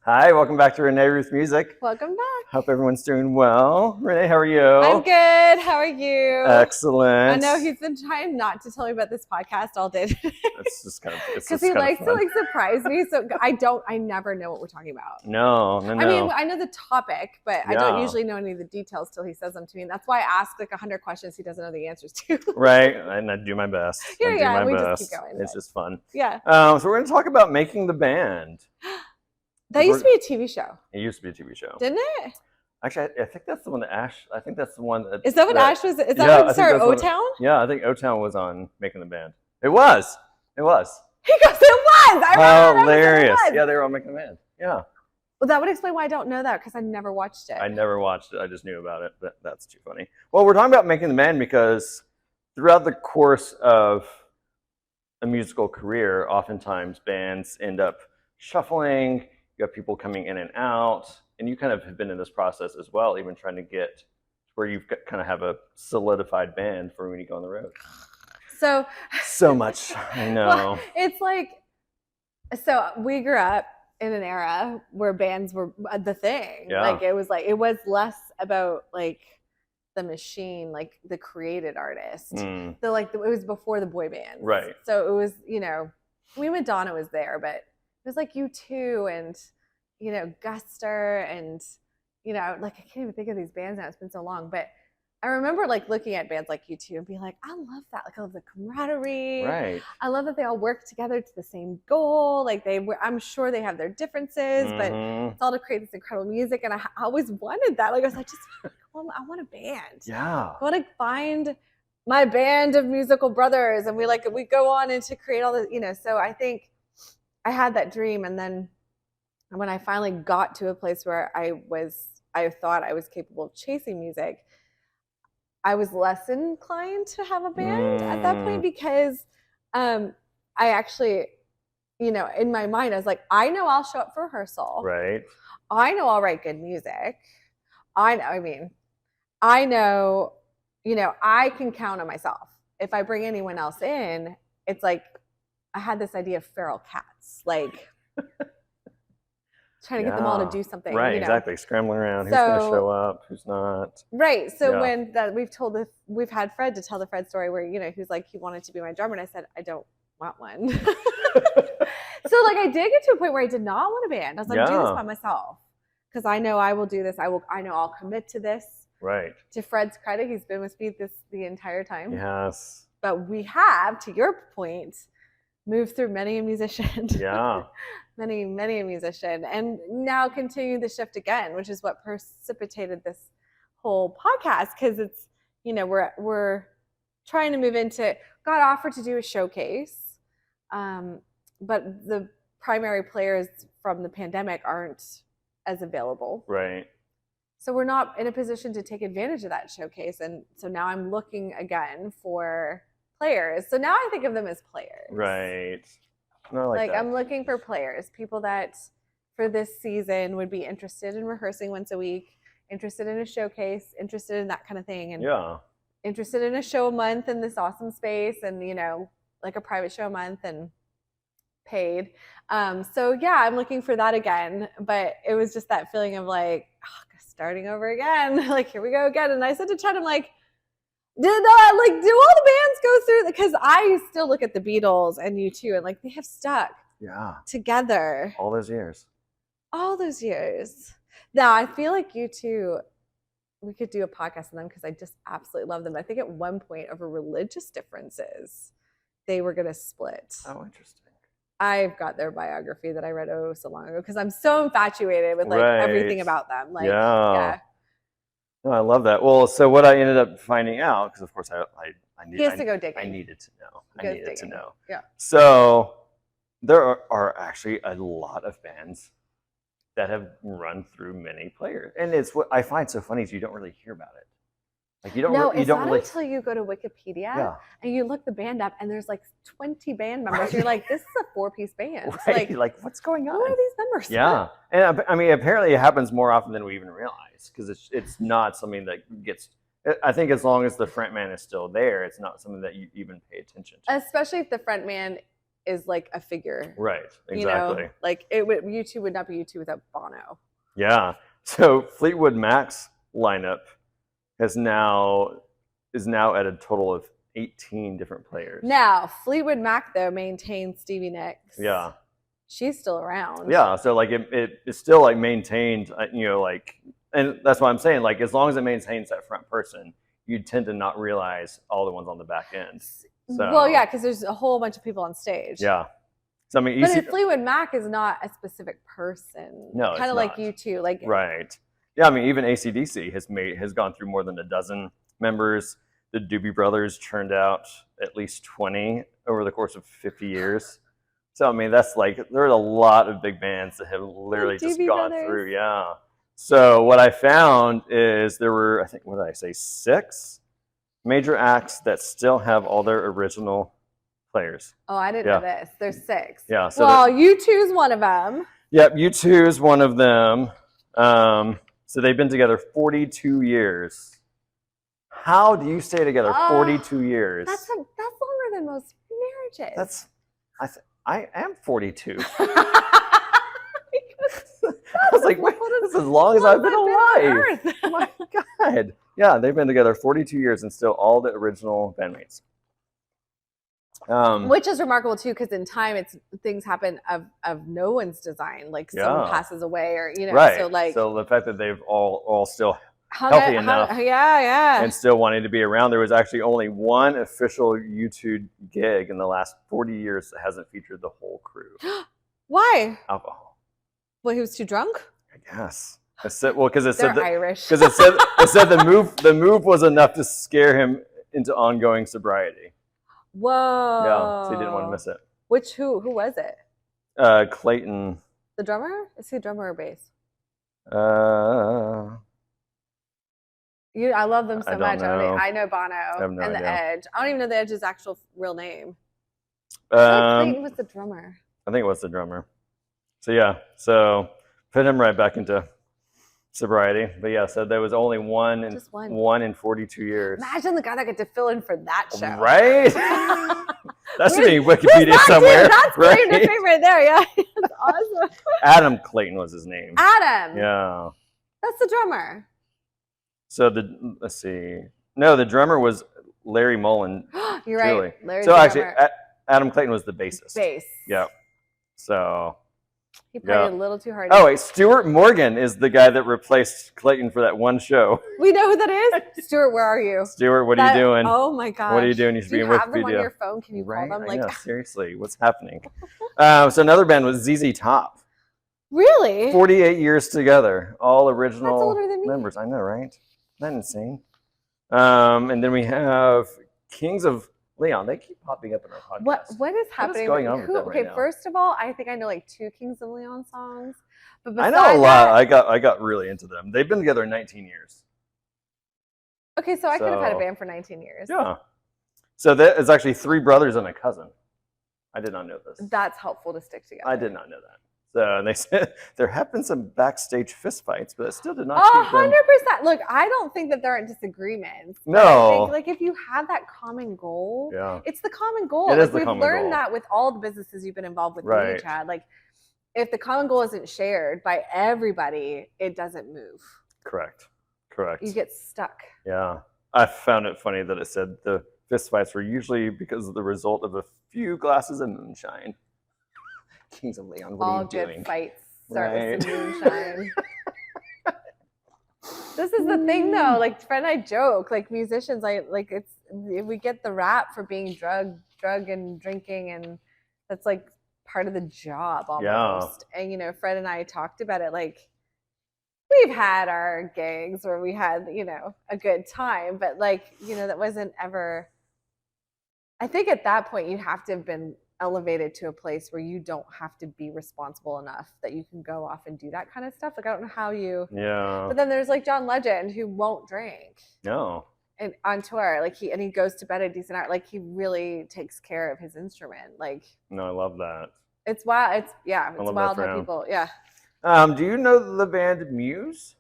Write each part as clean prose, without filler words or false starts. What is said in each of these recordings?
Hi, welcome back to Renee Ruth Music. Welcome back. Hope everyone's doing well. Renee, how are you? I'm good. How are you? Excellent. I know he's been trying not to tell me about this podcast all day today. It's just kind of because he likes to surprise me. So I never know what we're talking about. No. I mean, I know the topic, but I don't usually know any of the details till he says them to me. And that's why I ask like 100 questions he doesn't know the answers to. Right, and I do my best. We just keep going. It's just fun. Yeah. So we're going to talk about making the band. That used to be a TV show. It used to be a TV show. Didn't it? Actually, I think that's the one that Ash. I think that's the one that. Is that what Ash was? Is that when started O-Town? Yeah, I think O-Town was on Making the Band. It was. He goes, it was. I remember. Hilarious. Yeah, they were on Making the Band. Yeah. Well, that would explain why I don't know that because I never watched it. I never watched it. I just knew about it. But that's too funny. Well, we're talking about Making the Band because throughout the course of a musical career, oftentimes bands end up shuffling. You have people coming in and out, and you kind of have been in this process as well, even trying to get where you've got, kind of have a solidified band for when you go on the road. So much, I know. Well, it's like, so we grew up in an era where bands were the thing. Yeah. Like it was less about like the machine, like the created artist. It was before the boy bands. Right. So it was, Madonna was there, but it was like U2 and, Guster and, like I can't even think of these bands now. It's been so long. But I remember like looking at bands like U2 and being like, I love that. Like I love the camaraderie. Right. I love that they all work together to the same goal. Like I'm sure they have their differences, but it's all to create this incredible music. And I always wanted that. Like I was like, I want a band. Yeah. I want to find my band of musical brothers. And we go on and to create all the, so I think I had that dream, and then when I finally got to a place where I thought I was capable of chasing music, I was less inclined to have a band at that point because I actually, in my mind, I was like, I know I'll show up for rehearsal. Right. I know I'll write good music. I know, I can count on myself. If I bring anyone else in, it's like, I had this idea of feral cats, like trying to get them all to do something. Right, exactly. Scrambling around. Who's going to show up? Who's not? Right. So when we've had Fred to tell the Fred story where, who's like, he wanted to be my drummer. And I said, I don't want one. So like I did get to a point where I did not want a band. I was like, do this by myself. Because I know I will do this. I know I'll commit to this. Right. To Fred's credit, he's been with me the entire time. Yes. But we have, to your point, moved through many a musician. Yeah. many a musician. And now continue the shift again, which is what precipitated this whole podcast. Because it's, we're trying to move into, got offered to do a showcase. But the primary players from the pandemic aren't as available. Right. So we're not in a position to take advantage of that showcase. And so now I'm looking again for players. So now I think of them as players. Right. No, like that. I'm looking for players, people that for this season would be interested in rehearsing once a week, interested in a showcase, interested in that kind of thing. And interested in a show a month in this awesome space and, like a private show a month and paid. So yeah, I'm looking for that again. But it was just that feeling of like, starting over again. Like, here we go again. And I said to Chad, I'm like, do all the bands go through? Because I still look at the Beatles and U2 and like they have stuck together. All those years. Now, I feel like U2, we could do a podcast on them because I just absolutely love them. I think at one point over religious differences, they were going to split. Oh, interesting. I've got their biography that I read so long ago because I'm so infatuated with everything about them. Like, yeah. No, I love that. Well, so what I ended up finding out, because of course I to go digging. I needed to know. To know. Yeah. So there are actually a lot of bands that have run through many players, and it's what I find so funny is you don't really hear about it. Like you don't. No, you it's don't not really... until you go to Wikipedia and you look the band up, and there's like 20 band members. Right. You're like, this is a 4-piece band. Right. Like what's going on? Who are these members? Yeah, and I mean, apparently it happens more often than we even realize because it's not something that gets I think as long as the frontman is still there, it's not something that you even pay attention to. Especially if the frontman is like a figure. Right, exactly. You know, like U2 would not be U2 without Bono. Yeah. So Fleetwood Mac's lineup is now at a total of 18 different players. Now, Fleetwood Mac though maintains Stevie Nicks. Yeah. She's still around. Yeah, so like it's still like maintained, you know, like, and that's what I'm saying. Like as long as it maintains that front person, you tend to not realize all the ones on the back end. So, well, yeah, because there's a whole bunch of people on stage. Yeah. So I mean, but Fleetwood Mac is not a specific person. No, kind of like U2, like right. Yeah, I mean, even AC/DC has gone through more than a dozen members. The Doobie Brothers churned out at least 20 over the course of 50 years. So I mean, that's like there's a lot of big bands that have literally just gone through. Yeah. So what I found is there were, I think, what did I say, 6 major acts that still have all their original players. Oh, I didn't know this. There's 6. Yeah. So well, U2's one of them. Yep, U2 is one of them. So they've been together 42 years. How do you stay together 42 years? That's longer than most marriages. I am 42. I was like, wait, this is as long as I've been alive. Oh my God. Yeah, they've been together 42 years and still all the original bandmates. Which is remarkable too, because in time things happen of no one's design. Like someone passes away, or you know, right. So the fact that they've all still healthy enough, and still wanting to be around. There was actually only one official U2 gig in the last 40 years that hasn't featured the whole crew. Why? Alcohol. Well, he was too drunk. I guess. Because it said Irish. Because it said the move was enough to scare him into ongoing sobriety. Whoa. Yeah, so he didn't want to miss it. Who was it? Clayton. The drummer? Is he a drummer or bass? I love them so much. I know Bono and The Edge. I don't even know The Edge's actual real name. Clayton was the drummer. I think it was the drummer. So yeah, put him right back into sobriety. But yeah, so there was only one in 42 years. Imagine the guy that got to fill in for that show. Right? That should be Wikipedia somewhere. That's Clayton's favorite there. Yeah, that's awesome. Adam Clayton was his name. Adam. Yeah. That's the drummer. So let's see. No, the drummer was Larry Mullen. You're right. Larry's so actually, Adam Clayton was the bassist. Bass. Yeah. So. He played a little too hard. Oh wait, Stuart Morgan is the guy that replaced Clayton for that one show. We know who that is. Stuart, where are you? Stuart, what are you doing? Oh my gosh. What are you doing? You should be in Wikipedia. Have them on your phone? Can you call them? Like, yeah, seriously, what's happening? So another band was ZZ Top. Really? 48 years together, all original That's older than me. members. I know, right? Isn't that insane? And then we have Kings of Leon. They keep popping up in our podcast. What is happening? What is going on with them right now? First of all, I think I know like 2 Kings of Leon songs. But I know a lot. I got really into them. They've been together 19 years. Okay, so I could have had a band for 19 years. Yeah. So it's actually 3 brothers and a cousin. I did not know this. That's helpful to stick together. I did not know that. So they said there have been some backstage fistfights, but it still did not. 100%. Look, I don't think that there aren't disagreements. No. I think, like, if you have that common goal, it's the common goal. It is the we've common learned goal. that with all the businesses you've been involved with, right. Chad. Like, if the common goal isn't shared by everybody, it doesn't move. Correct. You get stuck. Yeah. I found it funny that it said the fistfights were usually because of the result of a few glasses of moonshine. Kings of Leon, what are you doing? All good fights start with some moonshine. This is the thing, though. Like, Fred and I joke, like musicians, we get the rap for being drug and drinking, and that's like part of the job almost. Yeah. And Fred and I talked about it. Like, we've had our gigs where we had a good time, but that wasn't ever. I think at that point you have to have been elevated to a place where you don't have to be responsible enough that you can go off and do that kind of stuff. Like, I don't know how you. Yeah. But then there's like John Legend, who won't drink. No. And on tour, he goes to bed at a decent hour. Like, he really takes care of his instrument. Like. No, I love that. It's wild. It's wild how people. Yeah. Do you know the band Muse?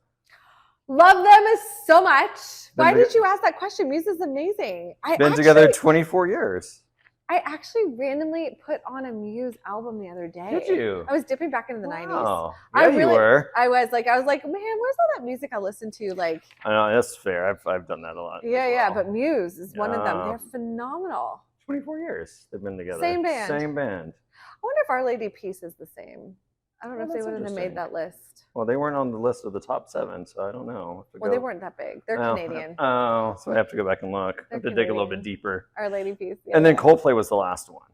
Love them so much. Why Been did you ask that question? Muse is amazing. Been together 24 years. I actually randomly put on a Muse album the other day. Did you? I was dipping back into the 90s. Yeah, you were. I was like, man, where's all that music I listened to? Like, I know, that's fair. I've done that a lot. Yeah, but Muse is one of them. They're phenomenal. 24 years they've been together. Same band. I wonder if Our Lady Peace is the same. I don't know if they would have made that list. Well, they weren't on the list of the top 7, so I don't know. Well, they weren't that big. They're Canadian. Oh, so I have to go back and look. I have to dig a little bit deeper. Our Lady Peace. Yeah, and then Coldplay was the last one.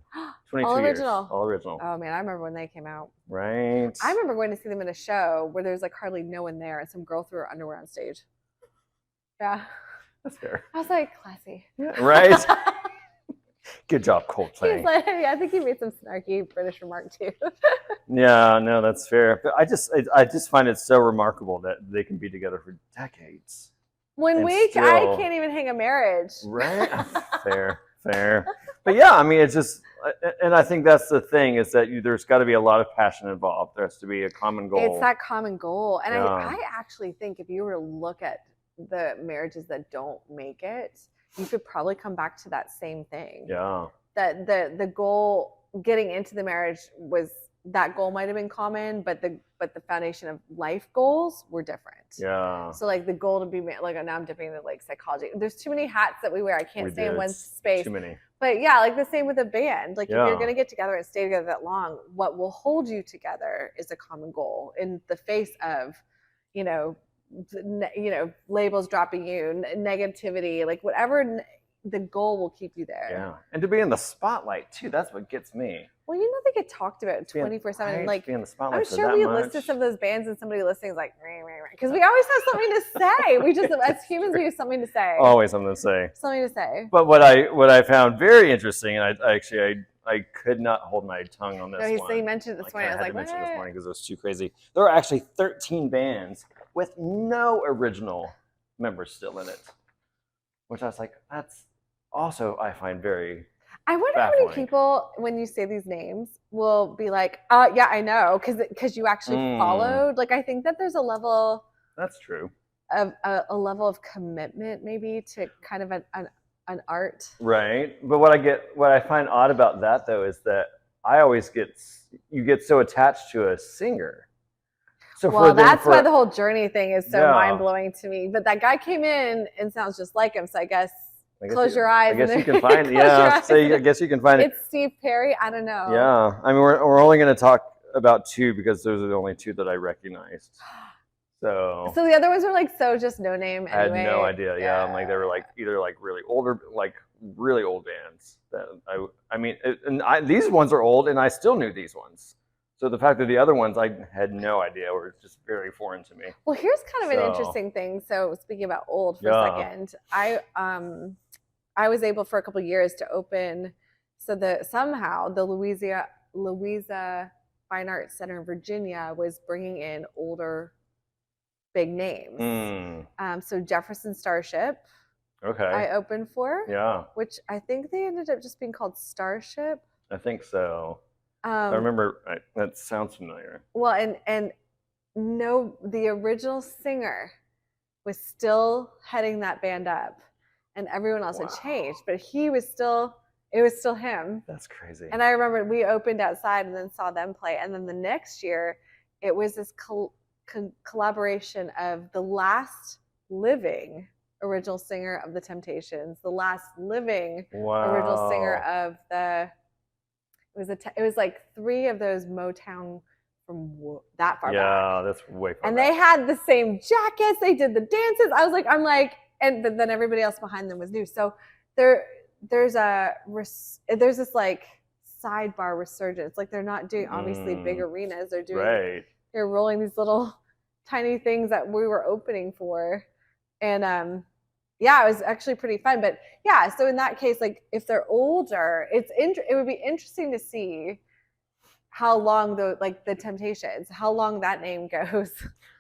22 All years. original. All original. Oh man, I remember when they came out. Right. I remember going to see them in a show where there's like hardly no one there, and some girl threw her underwear on stage. Yeah. That's fair. I was like, classy. Yeah, right. Good job, Coldplay. He's like, yeah, I think he made some snarky British remark too. Yeah, no, that's fair. But I just find it so remarkable that they can be together for decades. I can't even hang a marriage. Right. Fair. But yeah, I mean, it's just, and I think that's the thing, is that there's got to be a lot of passion involved. There has to be a common goal. It's that common goal. And I actually think if you were to look at the marriages that don't make it, you could probably come back to that same thing. Yeah. That the goal getting into the marriage was, that goal might have been common, but the foundation of life goals were different. Yeah. So like the goal to be like, now I'm dipping into like psychology. There's too many hats that we wear. I can't stay in one space. Too many. But yeah, like the same with a band. Like if you're gonna get together and stay together that long, what will hold you together is a common goal in the face of, labels dropping you, negativity, like whatever. The goal will keep you there. Yeah, and to be in the spotlight too. That's what gets me. Well, they get talked about 24/7. Like, be in the spotlight. I'm sure we listed some of those bands, and somebody listening is like, because we always have something to say. We just, as humans, we have something to say. Always something to say. Something to say. But what I found very interesting, and I could not hold my tongue on this one. He mentioned it this morning. I was like, mention this morning because it was too crazy. There are actually 13 bands with no original members still in it, which I was like, that's also, I find very I wonder baffling. How many people, when you say these names, will be like, yeah, I know, because you actually followed. Like, I think that there's a level. That's true. Of a level of commitment, maybe, to kind of an art. Right. But what I find odd about that, though, is that you get so attached to a singer. So that's why the whole journey thing is so mind-blowing to me. But that guy came in and sounds just like him, so I guess close your eyes. I guess you can find it. Yeah. I guess you can find it. It's Steve Perry. I don't know. Yeah. I mean, we're only going to talk about 2 because those are the only 2 that I recognized. So the other ones were like just no name. Anyway. I had no idea. Yeah. I'm like, they were like either like really older, like really old bands. That I mean, these ones are old, and I still knew these ones. So the fact that the other ones I had no idea were just very foreign to me. Well, here's kind of an interesting thing. So speaking about old for a second, I was able for a couple of years to open. So somehow the Louisa Fine Arts Center in Virginia was bringing in older big names. So Jefferson Starship. Okay. I opened for. Yeah. Which I think they ended up just being called Starship. I think so. I remember that sounds familiar. Well, and no, the original singer was still heading that band up, and everyone else had changed, but it was still him. That's crazy. And I remember we opened outside and then saw them play, and then the next year it was this collaboration of the last living original singer of the Temptations, the last living original singer of the. It was like 3 of those Motown from that far back. Yeah, that's way far and back. They had the same jackets. They did the dances. And then everybody else behind them was new. So there's this like sidebar resurgence. Like they're not doing obviously big arenas. They're doing they're rolling these little tiny things that we were opening for, and yeah, it was actually pretty fun. But yeah, so in that case, like if they're older, it would be interesting to see how long the Temptations, how long that name goes.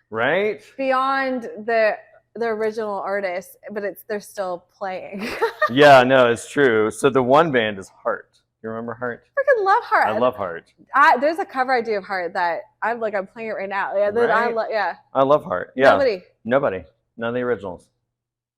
Right. Beyond the original artist, but they're still playing. Yeah, no, it's true. So the one band is Heart. You remember Heart? I freaking love Heart. I love Heart. There's a cover I do of Heart that I'm playing it right now. Yeah, right? I love Heart. Yeah. Nobody. None of the originals.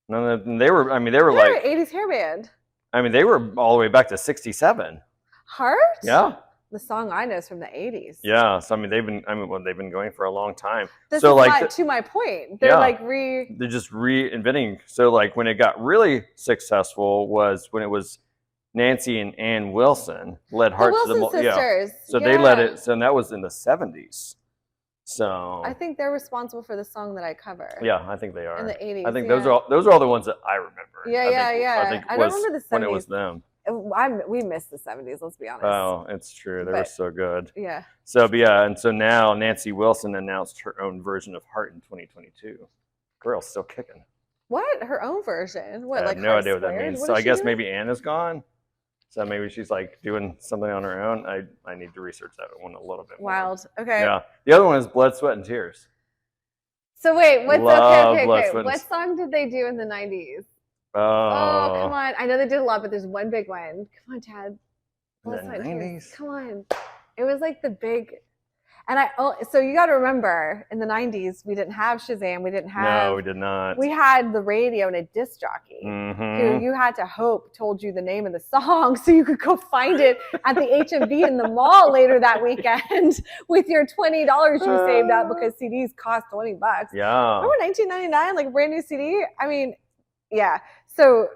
None of them. They were. I mean, they were They're like an 80s hair band. I mean, they were all the way back to '67. Heart? Yeah. The song I know is from the 80s. Yeah. So I mean, they've been going for a long time. This so is like to my point. They're like they're just reinventing. So like when it got really successful was when it was Nancy and Ann Wilson led Heart to the Wilson sisters. Yeah. So they led it. So that was in the '70s. So I think they're responsible for the song that I cover. Yeah, I think they are. In the 80s. I think those are all the ones that I remember. I don't remember the 70s. When it was them. We missed the 70s, let's be honest. Oh, it's true. They were so good. Yeah. So, but yeah, and so now Nancy Wilson announced her own version of Heart in 2022. Girl's still kicking. What? Her own version? What? I have no idea what that means. So I guess maybe Anna's gone. So maybe she's like doing something on her own. I need to research that one a little bit more. Wild. Okay. Yeah. The other one is Blood, Sweat, and Tears. So wait, what's okay. What song did they do in the 90s? Oh, come on. I know they did a lot, but there's one big one. Come on, Chad. Blood, Sweat, and Tears. Come on. It was like the big... And so you got to remember, in the 90s, we didn't have Shazam. We didn't have... No, we did not. We had the radio and a disc jockey who you had to hope told you the name of the song so you could go find it at the HMV in the mall later that weekend with your $20 you saved up because CDs cost $20. Yeah. Remember $19.99, like a brand new CD? I mean, yeah. So...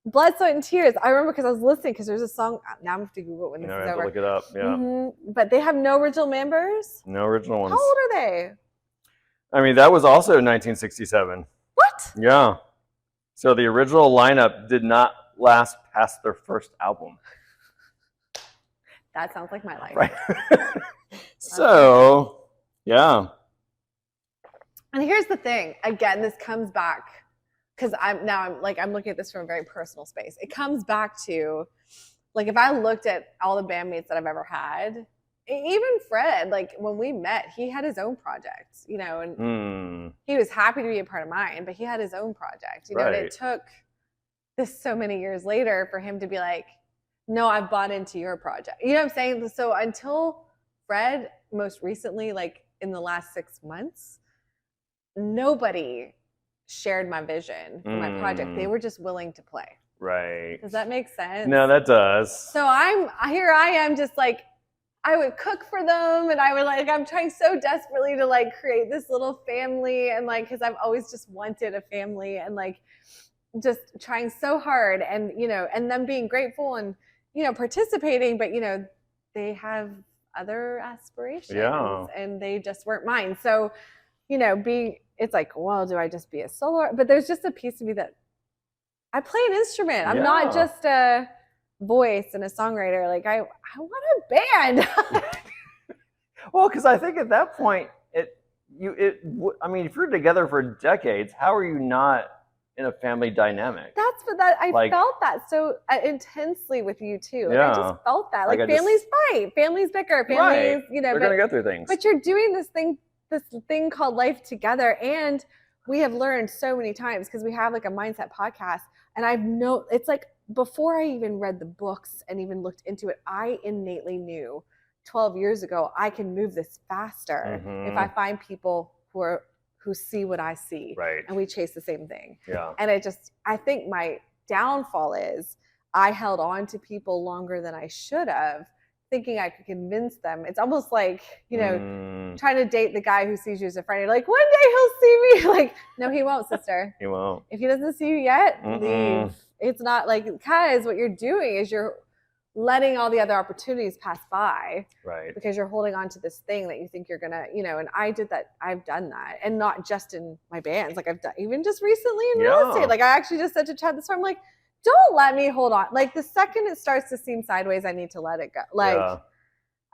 Blood, Sweat, and Tears. I remember because I was listening because there's a song. Now I'm going to have to Google it when this is over. I have to look it up, yeah. But they have no original members? No original ones. How old are they? I mean, that was also 1967. What? Yeah. So the original lineup did not last past their first album. That sounds like my life. Right. So, yeah. And here's the thing. Again, this comes back. Because I'm looking at this from a very personal space. It comes back to, like, if I looked at all the bandmates that I've ever had, even Fred, like, when we met, he had his own project, you know, and he was happy to be a part of mine, but he had his own project, you know, and it took this so many years later for him to be like, no, I've bought into your project. You know what I'm saying? So until Fred, most recently, like, in the last 6 months, nobody shared my vision for my project. They were just willing to play. Right. Does that make sense? No, that does. So I am just like, I would cook for them and I'm trying so desperately to like create this little family and like, cause I've always just wanted a family and like just trying so hard and, you know, and them being grateful and, you know, participating, but you know, they have other aspirations and they just weren't mine. So, you know, it's like, well, do I just be a solo? But there's just a piece of me that I play an instrument. I'm not just a voice and a songwriter. Like I want a band. Well, because I think at that point, I mean, if you're together for decades, how are you not in a family dynamic? That's what I felt that so intensely with you too. Yeah. I just felt that. Like families fight, families bicker, families, you know. They're gonna go through things. But you're doing this thing called life together, and we have learned so many times because we have like a mindset podcast, and it's like before I even read the books and even looked into it, I innately knew 12 years ago I can move this faster if I find people who see what I see, and we chase the same thing. And I think my downfall is I held on to people longer than I should have, thinking I could convince them. It's almost like, you know, trying to date the guy who sees you as a friend. You're like, one day he'll see me. Like, no, he won't, sister. He won't. If he doesn't see you yet, leave. It's not like, because what you're doing is you're letting all the other opportunities pass by. Right. Because you're holding on to this thing that you think you're going to, you know, and I've done that. And not just in my bands. Like I've done, even just recently in real estate. Like I actually just said to Chad this time, like, don't let me hold on. Like the second it starts to seem sideways, I need to let it go. Like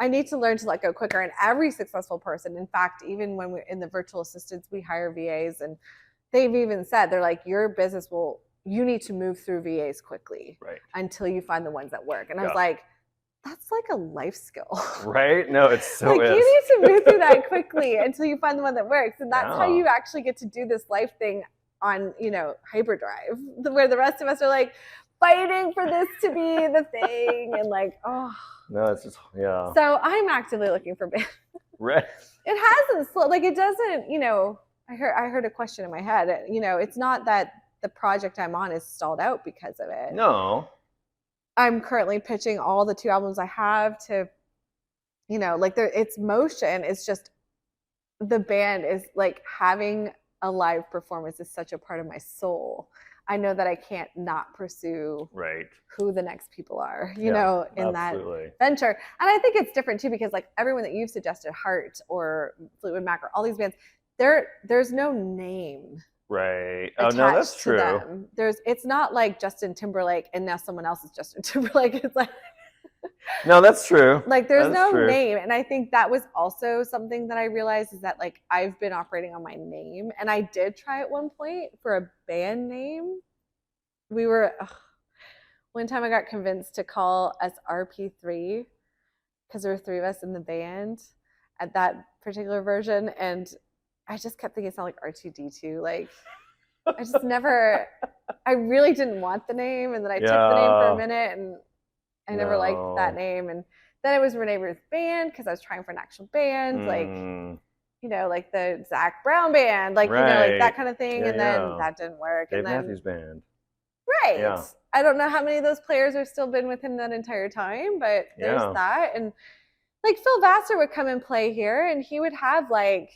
I need to learn to let go quicker. And every successful person, in fact, even when we're in the virtual assistants, we hire VAs, and they've even said, they're like, your business you need to move through VAs quickly until you find the ones that work. And I was like, that's like a life skill. Right? No, it's so like you need to move through that quickly until you find the one that works. And that's how you actually get to do this life thing on, you know, hyperdrive, where the rest of us are like fighting for this to be the thing and like, oh. No, it's just, So I'm actively looking for bands. Right. It hasn't slowed, like it doesn't, you know, I heard a question in my head. You know, it's not that the project I'm on is stalled out because of it. No. I'm currently pitching all the 2 albums I have to, you know, like it's motion. It's just the band is like having a live performance is such a part of my soul. I know that I can't not pursue who the next people are, you know, in absolutely. That venture. And I think it's different too, because like everyone that you've suggested, Heart or Fleetwood Mac or all these bands, there's no name. Right. Oh no, that's true. Them. It's not like Justin Timberlake and now someone else is Justin Timberlake. It's like no, that's true. Like there's no name. And I think that was also something that I realized is that like I've been operating on my name. And I did try at one point for a band name. One time I got convinced to call us RP3 because there were 3 of us in the band at that particular version. And I just kept thinking it sounded like R2D2. Like I just never, I really didn't want the name. And then I took the name for a minute and I never liked that name. And then it was Renee Ruth Band because I was trying for an actual band, like, you know, like the Zach Brown Band, like, you know, like that kind of thing. And then that didn't work. Dave Matthews Band. Right. Yeah. I don't know how many of those players have still been with him that entire time, but there's that. And like Phil Vassar would come and play here and he would have like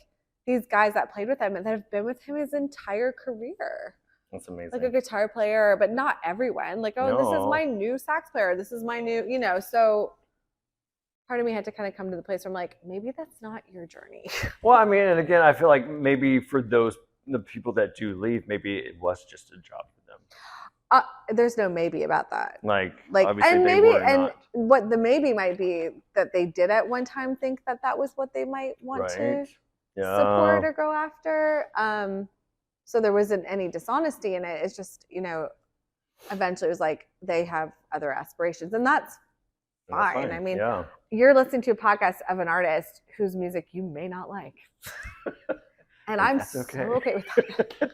these guys that played with him and that have been with him his entire career. That's amazing. Like a guitar player, but not everyone. Like, oh, this is my new sax player. This is my new, you know. So part of me had to kind of come to the place where I'm like, maybe that's not your journey. Well, I mean, and again, I feel like maybe for the people that do leave, maybe it was just a job for them. There's no maybe about that. Like and maybe, and what the maybe might be that they did at one time think that was what they might want to support or go after. So there wasn't any dishonesty in it. It's just, you know, eventually it was like they have other aspirations. And that's fine. I mean, you're listening to a podcast of an artist whose music you may not like. And I'm so okay with that.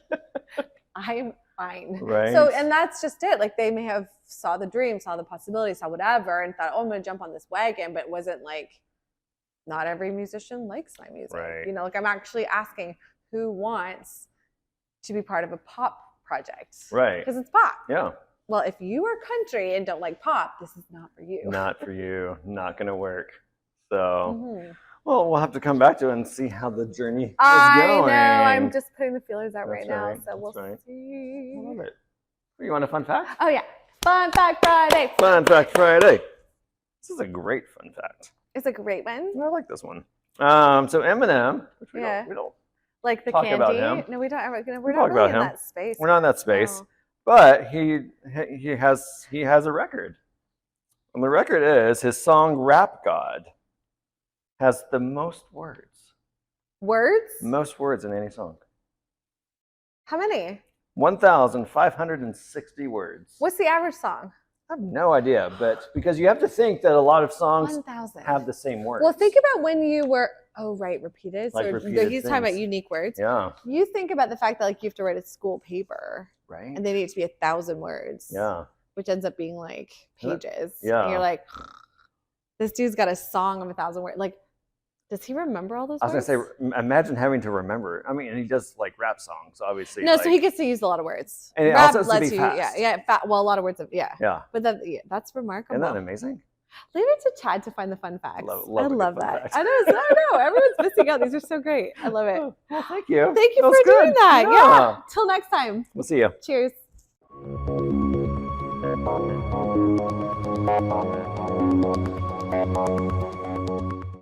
I'm fine. Right. So, and that's just it. Like they may have saw the dream, saw the possibility, saw whatever, and thought, oh, I'm going to jump on this wagon. But it wasn't like, not every musician likes my music. Right. You know, like I'm actually asking who wants to be part of a pop project. Right. Because it's pop. Yeah. Well, if you are country and don't like pop, this is not for you. Not for you. Not going to work. So, well, we'll have to come back to it and see how the journey is going. I know. I'm just putting the feelers out right now. So we'll see. I love it. You want a fun fact? Oh, yeah. Fun Fact Friday. Fun Fact Friday. This is a great fun fact. It's a great one. I like this one. So Eminem, which we don't like the talk candy. About him. No, we're not really in that space. We're not in that space. No. But he has a record. And the record is his song Rap God has the most words. Words? Most words in any song. How many? 1,560 words. What's the average song? I have no idea, but because you have to think that a lot of songs have the same words. Well, think about when you were, repeated. Like so repeated he's talking about unique words. Yeah. You think about the fact that like you have to write a school paper. Right. And they need it to be 1,000 words. Yeah. Which ends up being like pages. Yeah. And you're like, this dude's got a song of 1,000 words. Like, does he remember all those words? I was going to say, imagine having to remember. I mean, and he does like rap songs, obviously. No, so he gets to use a lot of words. And it rap also lets you, fast. Well, a lot of words. Yeah. But that's remarkable. Isn't that amazing? Leave it to Chad to find the fun facts. I love that. Facts. I know. Everyone's missing out. These are so great. I love it. Well, thank you. Thank you for doing that. Yeah. Till next time. We'll see you. Cheers.